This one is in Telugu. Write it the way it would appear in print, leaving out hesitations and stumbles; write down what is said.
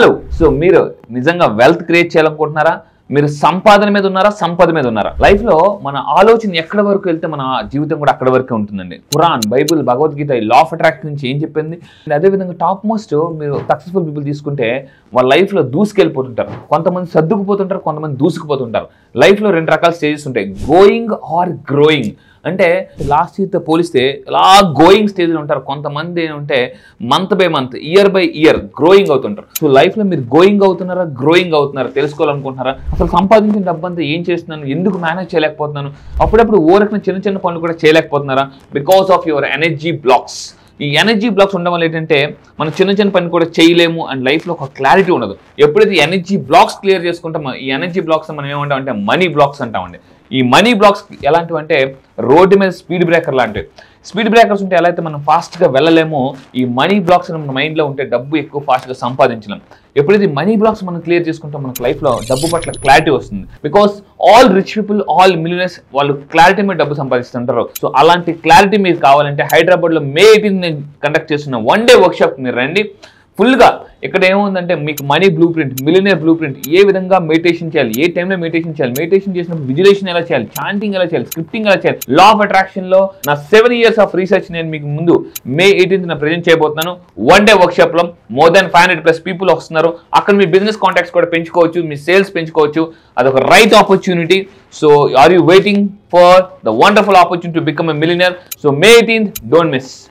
హలో. సో మీరు నిజంగా వెల్త్ క్రియేట్ చేయాలనుకుంటున్నారా? మీరు సంపాదన మీద ఉన్నారా, సంపద మీద ఉన్నారా? లైఫ్ లో మన ఆలోచన ఎక్కడి వరకు వెళ్తే మన జీవితం కూడా అక్కడ వరకే ఉంటుందండి. ఖురాన్, బైబుల్, భగవద్గీత ఈ లా ఆఫ్ అట్రాక్షన్ నుంచి ఏం చెప్పింది? అదేవిధంగా టాప్ మోస్ట్ మీరు సక్సెస్ఫుల్ పీపుల్ తీసుకుంటే వాళ్ళ లైఫ్ లో దూసుకెళ్ళిపోతుంటారు. కొంతమంది సర్దుకుపోతుంటారు, కొంతమంది దూసుకుపోతుంటారు. లైఫ్ లో 2 రకాల స్టేజెస్ ఉంటాయి, గోయింగ్ ఆర్ గ్రోయింగ్. అంటే లాస్ట్ ఇయర్తో పోలిస్తే ఇలా గోయింగ్ స్టేజ్లో ఉంటారు. కొంతమంది ఏంటంటే month by month, year by year growing అవుతుంటారు. సో లైఫ్లో మీరు గోయింగ్ అవుతున్నారా, గ్రోయింగ్ అవుతున్నారా తెలుసుకోవాలనుకుంటున్నారా? అసలు సంపాదించిన డబ్బంతా ఏం చేస్తున్నాను, ఎందుకు మేనేజ్ చేయలేకపోతున్నాను, అప్పుడప్పుడు ఓరకిన చిన్న చిన్న పనులు కూడా చేయలేకపోతున్నారా? Because of your energy blocks. ఈ ఎనర్జీ బ్లాక్స్ ఉండడం వల్ల ఏంటంటే మనం చిన్న చిన్న పని కూడా చేయలేము అండ్ లైఫ్లో ఒక క్లారిటీ ఉండదు. ఎప్పుడైతే ఎనర్జీ బ్లాక్స్ క్లియర్ చేసుకుంటామో ఈ ఎనర్జీ బ్లాక్స్ మనం ఏమంటామంటే మనీ బ్లాక్స్ అంటామండి. ఈ మనీ బ్లాక్స్ ఎలాంటివి అంటే రోడ్డు మీద స్పీడ్ బ్రేకర్ లాంటివి. స్పీడ్ బ్రేకర్స్ ఉంటే ఎలా అయితే మనం ఫాస్ట్గా వెళ్ళలేమో, ఈ మనీ బ్లాక్స్ మన మైండ్లో ఉంటే డబ్బు ఎక్కువ ఫాస్ట్గా సంపాదించలేం. ఎప్పుడైతే మనీ బ్లాక్స్ మనం క్లియర్ చేసుకుంటాం మనకు లైఫ్లో డబ్బు పట్ల క్లారిటీ వస్తుంది. Because all rich people, all millionaires వాళ్ళు క్లారిటీ మీద డబ్బు సంపాదిస్తుంటారు. సో అలాంటి క్లారిటీ మీకు కావాలంటే హైదరాబాద్లో May 18 నేను కండక్ట్ చేస్తున్న 1 day వర్క్షాప్ మీరు రండి. ఫుల్గా ఇక్కడ ఏముందంటే మీకు money blueprint, millionaire blueprint, ఏ విధంగా మెడిటేషన్ చేయాలి, ఏ టైంలో మెడిటేషన్ చేయాలి, మెడిటేషన్ చేసినప్పుడు విజులేషన్ ఎలా చేయాలి, చాంటింగ్ ఎలా చేయాలి, స్క్రిప్టింగ్ ఎలా చేయాలి, లా ఆఫ్ అట్రాక్షన్ లో నా 7 years ఆఫ్ రీసెర్చ్ నేను మీకు ముందు May 18 ప్రెజెంట్ చేయబోతున్నాను. 1 day వర్క్షాప్ లో more than 500+ పీపుల్ వస్తున్నారు. అక్కడ మీ బిజినెస్ కాంటాక్ట్స్ కూడా పెంచుకోవచ్చు, మీ సేల్స్ పెంచుకోవచ్చు. అదొక right opportunity. So are you waiting for the wonderful opportunity to become a millionaire? So May 18 don't miss.